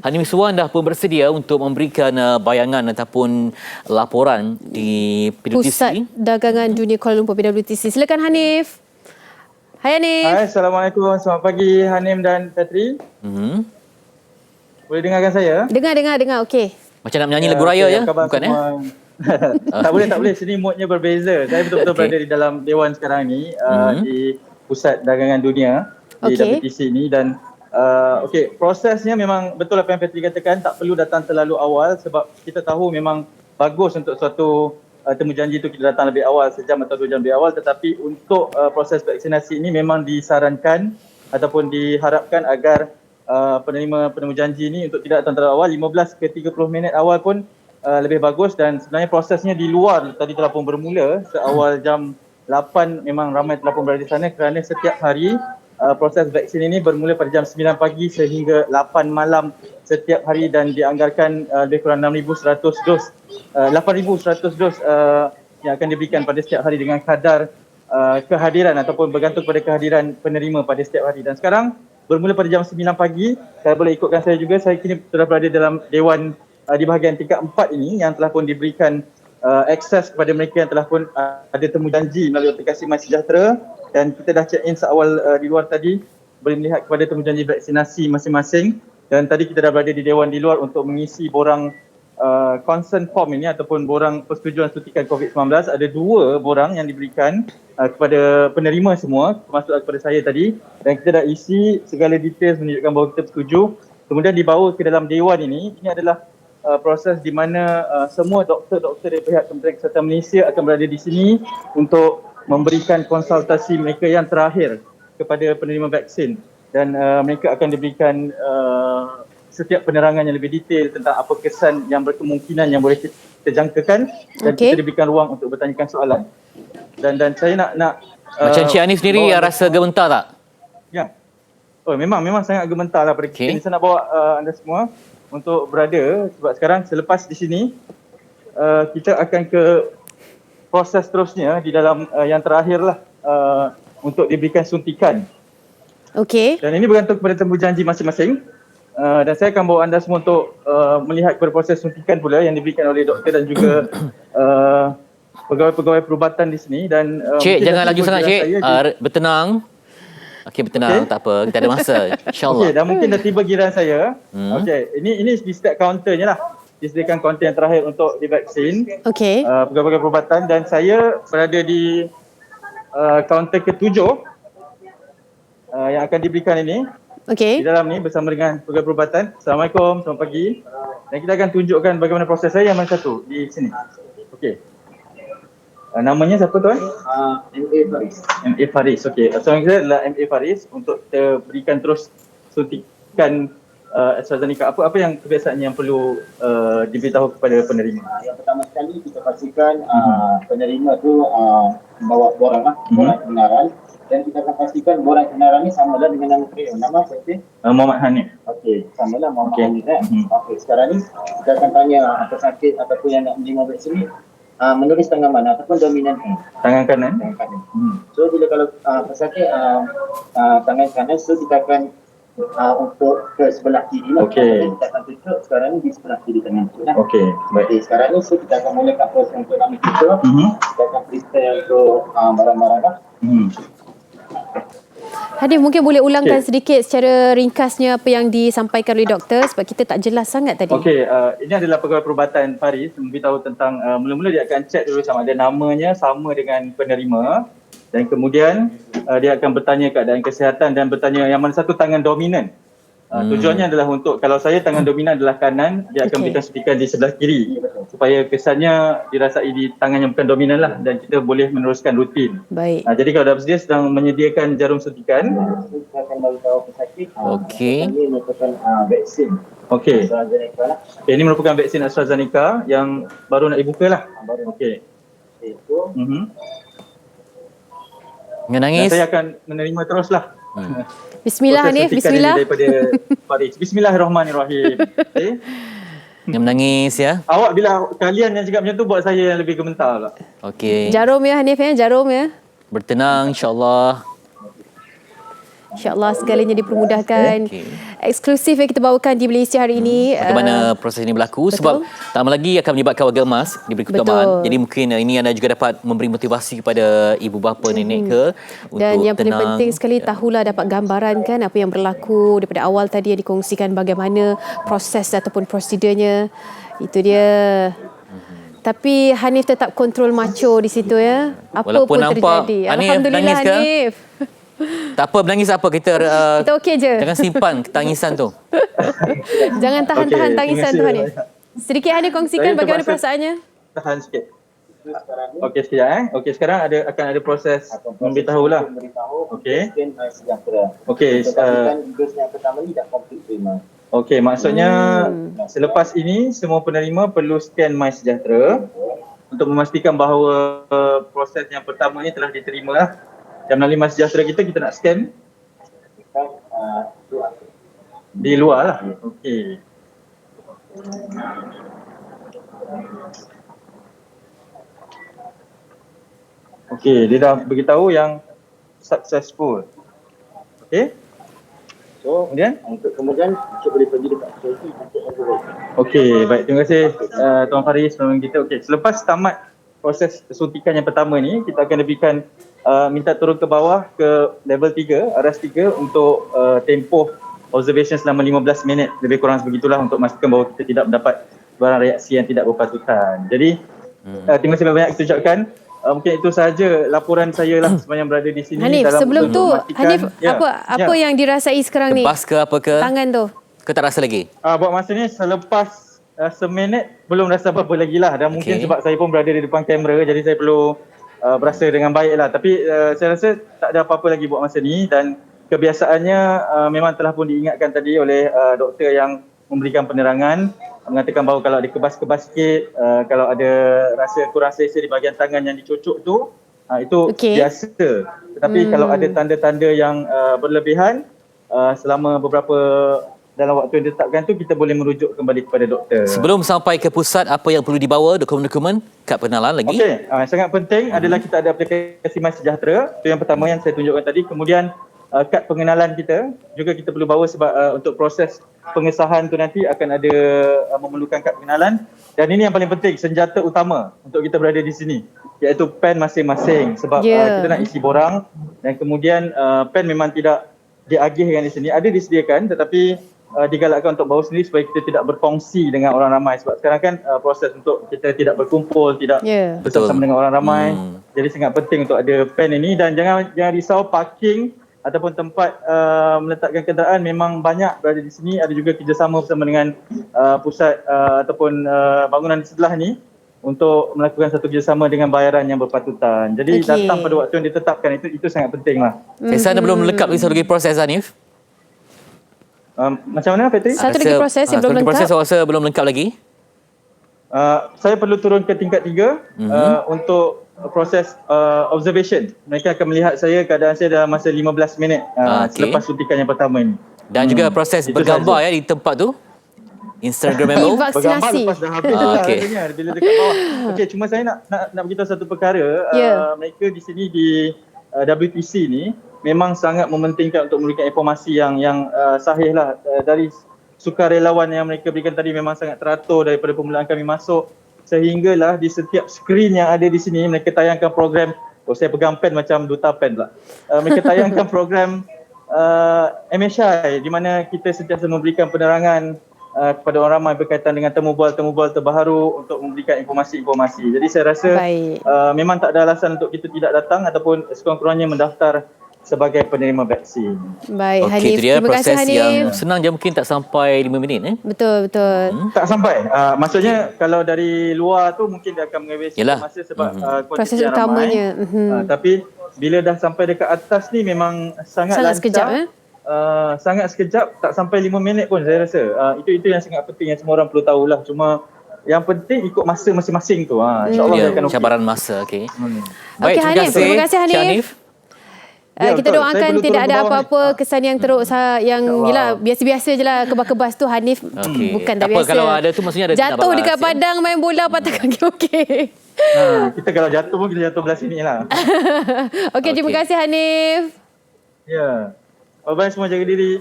Hanif Miswan dah pun bersedia untuk memberikan bayangan ataupun laporan di PWTC. Pusat Dagangan Dunia Kuala Lumpur PWTC. Silakan Hanif. Hai Hanif. Hai, Assalamualaikum. Selamat pagi Hanim dan Patri. Boleh dengarkan saya? Dengar. Okey. Macam nak menyanyi lagu raya ya? Bukan semua. Tak boleh. Sini moodnya berbeza. Saya betul-betul berada di dalam Dewan sekarang ni, di Pusat Dagangan Dunia di WTC ni. Dan prosesnya memang betul apa yang Patri katakan, tak perlu datang terlalu awal sebab kita tahu memang bagus untuk suatu temu janji itu kita datang lebih awal, sejam atau 2 jam lebih awal, tetapi untuk proses vaksinasi ini memang disarankan ataupun diharapkan agar penerima penemu janji ini untuk tidak datang terlalu awal, 15 ke 30 minit awal pun lebih bagus. Dan sebenarnya prosesnya di luar tadi telah pun bermula seawal jam 8, memang ramai telah pun berada di sana kerana setiap hari proses vaksin ini bermula pada jam 9 pagi sehingga 8 malam setiap hari dan dianggarkan lebih kurang 6,100 dos, 8,100 dos yang akan diberikan pada setiap hari dengan kadar kehadiran ataupun bergantung pada kehadiran penerima pada setiap hari. Dan sekarang bermula pada jam 9 pagi, saya boleh ikutkan saya juga, saya kini sudah berada dalam Dewan di bahagian tingkat 4 ini yang telah pun diberikan akses kepada mereka yang telah pun ada temu janji melalui aplikasi MySejahtera. Dan kita dah check in seawal di luar tadi, boleh melihat kepada temu janji vaksinasi masing-masing. Dan tadi kita dah berada di Dewan di luar untuk mengisi borang consent form ini ataupun borang persetujuan suntikan COVID-19. Ada 2 borang yang diberikan kepada penerima semua, termasuk kepada saya tadi. Dan kita dah isi segala detail menunjukkan bahawa kita bersetuju. Kemudian dibawa ke dalam Dewan ini adalah proses di mana semua doktor-doktor dari pihak Kementerian Kesihatan Malaysia akan berada di sini untuk memberikan konsultasi mereka yang terakhir kepada penerima vaksin. Dan mereka akan diberikan setiap penerangan yang lebih detail tentang apa kesan yang berkemungkinan yang boleh kita jangkakan. Dan kita diberikan ruang untuk bertanyakan soalan. Dan saya nak macam Cik Hanif sendiri rasa gementar tak? Ya. Oh, memang sangat gementar lah pada kita ni. Saya nak bawa anda semua untuk berada sebab sekarang selepas di sini kita akan ke proses terusnya di dalam yang terakhir lah untuk diberikan suntikan. Okey. Dan ini bergantung kepada temu janji masing-masing. Dan saya akan bawa anda semua untuk melihat kepada proses suntikan pula yang diberikan oleh doktor dan juga pegawai-pegawai perubatan di sini. Dan Cik, jangan laju sangat Cik. Bertenang. Okey, bertenang. Tak apa. Kita ada masa. InsyaAllah. Okey, dah mungkin dah tiba giliran saya. Okey, ini di setiap kaunternya lah. Disediakan kaunter yang terakhir untuk divaksin. Okey. Pegawai-pegawai perubatan dan saya berada di kaunter ke-7 yang akan diberikan ini. Okey. Di dalam ni bersama dengan pegawai perubatan. Assalamualaikum, selamat pagi. Dan kita akan tunjukkan bagaimana proses saya yang mana satu di sini. Okey. Namanya siapa tuan? MA Faris. MA Faris, okey. Soalan kita adalah MA Faris untuk kita berikan terus suntikan AstraZeneca. Apa yang kebiasaannya yang perlu diberitahu kepada penerima? Yang pertama sekali kita pastikan penerima tu membawa borang kebenaran, dan kita akan pastikan borang kebenaran ni samalah dengan nama beliau. Nama apa sih? Muhammad Hanif. Okey, samalah Muhammad Hanif kan. Okey, sekarang ni kita akan tanya apa sakit ataupun yang nak menerima vaksin ni menulis tangan mana ataupun dominan tangan kanan. Tangan kanan. So bila kalau pesakit tangan kanan, so kita akan untuk ke sebelah kiri lah. Kita akan tutup sekarang ni di sebelah kiri tangan tu lah. Okey, baik. Okay, sekarang ni so kita akan mulakan proses untuk kami tutup. Kita akan periksa untuk barang-barang lah. Hanif, mungkin boleh ulangkan sedikit secara ringkasnya apa yang disampaikan oleh doktor sebab kita tak jelas sangat tadi. Okey, ini adalah pegawai perubatan Faris memberitahu tentang mula-mula dia akan cek dulu sama ada namanya sama dengan penerima. Dan kemudian dia akan bertanya keadaan kesihatan dan bertanya yang mana satu tangan dominan. Tujuannya adalah untuk, kalau saya tangan dominan adalah kanan, dia akan berikan suntikan di sebelah kiri. Supaya kesannya dirasai di tangan yang bukan dominan lah dan kita boleh meneruskan rutin. Baik. Jadi kalau dah bersedia sedang menyediakan jarum suntikan. Kita akan beritahu pesakit. Ini merupakan vaksin. Okey. AstraZeneca lah. Ini merupakan vaksin AstraZeneca yang baru nak dibuka lah. Okey. Itu. Jangan nangis. Dan saya akan menerima teruslah. Bismillah Hanif, bismillah. Daripada Faris. Bismillahirrahmanirrahim. Okay. Jangan menangis ya. Awak bila kalian yang cakap macam tu buat saya yang lebih gementar pula. Okey. Jarum ya Hanif ya, jarum ya. Bertenang insya-Allah. InsyaAllah segalanya dipermudahkan. Okey. Eksklusif yang kita bawakan di Malaysia hari ini. Bagaimana proses ini berlaku? betul. Sebab tak lama lagi akan melibatkan warga emas diberi keutamaan. Betul. Jadi mungkin ini anda juga dapat memberi motivasi kepada ibu bapa nenek ke untuk Dan yang paling tenang. penting sekali tahulah dapat gambaran kan apa yang berlaku daripada awal tadi yang dikongsikan bagaimana proses ataupun prosedurnya. Itu dia. Tapi Hanif tetap kontrol macho di situ ya. Apa Walaupun pun nampak terjadi. Hanif Alhamdulillah nangis ke? Hanif. Tak apa, menangis apa? Kita Kita okey je. jangan simpan tangisan tu. Jangan tahan-tahan Okey, tangisan terima tu kasih Hanif. Sedikit Hanif kongsikan Saya bagaimana terpaksa- perasaannya. Tahan sikit. Okey, sekejap Okey, sekarang akan ada proses memberitahu lah. Okey. Scan MySejahtera. Okey, Untuk pastikan dose yang pertama ni dah complete terima. Okey, maksudnya selepas ini semua penerima perlu scan MySejahtera untuk memastikan bahawa proses yang pertama ni telah diterima lah. Dan melalui MySejahtera kita nak scan di luar lah. Okey. Okey, dia dah beritahu yang successful. Okey. So, Kemudian? untuk kemudian kita boleh pergi dekat sesi untuk override. Okey, baik. Terima kasih Tuan Faris penolong kita. Okey, selepas tamat proses suntikan yang pertama ni, kita akan lebihkan minta turun ke bawah ke level 3, RS3 untuk tempoh observation selama 15 minit. Lebih kurang sebegitulah untuk memastikan bahawa kita tidak mendapat barang reaksi yang tidak berpatutan. Jadi, terima kasih banyak kita ucapkan. Mungkin itu sahaja laporan saya lah sepanjang berada di sini. Hanif, dalam sebelum untuk tu memastikan- Hanif Ya, apa yang dirasai sekarang ni? Bas ke apa ke? Tangan tu. Ke tak rasa lagi? Buat masa ni selepas seminit belum rasa apa-apa lagi lah. Dan mungkin sebab saya pun berada di depan kamera, jadi saya perlu berasa dengan baik lah. Tapi saya rasa tak ada apa-apa lagi buat masa ni. Dan kebiasaannya memang telah pun diingatkan tadi oleh doktor yang memberikan penerangan, mengatakan bahawa kalau ada kebas-kebas sikit, kalau ada rasa kurang selesa di bahagian tangan yang dicocok tu, itu biasa. Tetapi kalau ada tanda-tanda yang berlebihan, selama beberapa dalam waktu yang ditetapkan tu, kita boleh merujuk kembali kepada doktor. Sebelum sampai ke pusat, apa yang perlu dibawa? Dokumen-dokumen? Kad pengenalan lagi? Okey, sangat penting adalah kita ada aplikasi MySejahtera. Itu yang pertama yang saya tunjukkan tadi. Kemudian kad pengenalan kita juga kita perlu bawa sebab untuk proses pengesahan tu nanti akan ada memerlukan kad pengenalan. Dan ini yang paling penting, senjata utama untuk kita berada di sini, iaitu pen masing-masing. Sebab kita nak isi borang dan kemudian pen memang tidak diagihkan di sini. Ada disediakan tetapi digalakkan untuk bawa sendiri supaya kita tidak berkongsi dengan orang ramai. Sebab sekarang kan proses untuk kita tidak berkumpul, tidak bersama-sama dengan orang ramai. Jadi sangat penting untuk ada pen ini. Dan jangan risau, parking ataupun tempat meletakkan kenderaan memang banyak berada di sini. Ada juga kerjasama bersama dengan pusat ataupun bangunan di sebelah ni untuk melakukan satu kerjasama dengan bayaran yang berpatutan. Jadi datang pada waktu yang ditetapkan itu sangat penting lah. Saya rasa anda belum lengkap lagi satu lagi proses, Hanif. Macam mana, Patrick? Satu lagi proses yang belum lengkap. Proses saya rasa belum lengkap lagi. Saya perlu turun ke tingkat 3 untuk proses observation. Mereka akan melihat keadaan saya dalam masa 15 minit selepas suntikan yang pertama ini. Dan juga proses Itu bergambar sahaja. di tempat tu. Instagramable. Bergambar Vaksinasi. lepas dah habis okey. rasanya bila dekat bawah. Okey, cuma saya nak beritahu satu perkara. Mereka di sini di WTC ni memang sangat mementingkan untuk memberikan informasi yang sahih lah. Dari sukarelawan yang mereka berikan tadi memang sangat teratur daripada permulaan kami masuk, sehinggalah di setiap skrin yang ada di sini mereka tayangkan program. Saya pegang pen macam duta pen pula. Mereka tayangkan program MHI di mana kita sentiasa memberikan penerangan kepada orang ramai berkaitan dengan temu bual terbaru untuk memberikan informasi-informasi. Jadi saya rasa memang tak ada alasan untuk kita tidak datang ataupun sekurang-kurangnya mendaftar sebagai penerima vaksin. Baik, Okey, Hanif. itu dia Terima kasih, proses Hanif. yang senang je, mungkin tak sampai 5 minit. Betul. Tak sampai. Maksudnya kalau dari luar tu mungkin dia akan menghabiskan masa sebab proses kuantiti yang utamanya. ramai. Tapi bila dah sampai dekat atas ni memang sangat lancar. Sekejap. Sangat sekejap, tak sampai 5 minit pun saya rasa. Itu yang sangat penting yang semua orang perlu tahulah. Cuma yang penting ikut masa masing-masing tu. InsyaAllah dia akan okey. Cabaran masa. Okey. Okey, Hanif. Terima kasih, Hanif. Kita betul. doakan Saya perlu tidak turun ada ke bawah apa-apa kesan yang teruk yang yelah biasa-biasa je lah kebas-kebas tu Hanif. Bukan tak apa, biasa. kalau ada tu maksudnya ada jatuh tindak dekat balas, padang main bola patah kaki okey. Kita kalau jatuh pun kita jatuh belah sini lah. Okey, terima kasih Hanif. Ya. Bye-bye semua, jaga diri.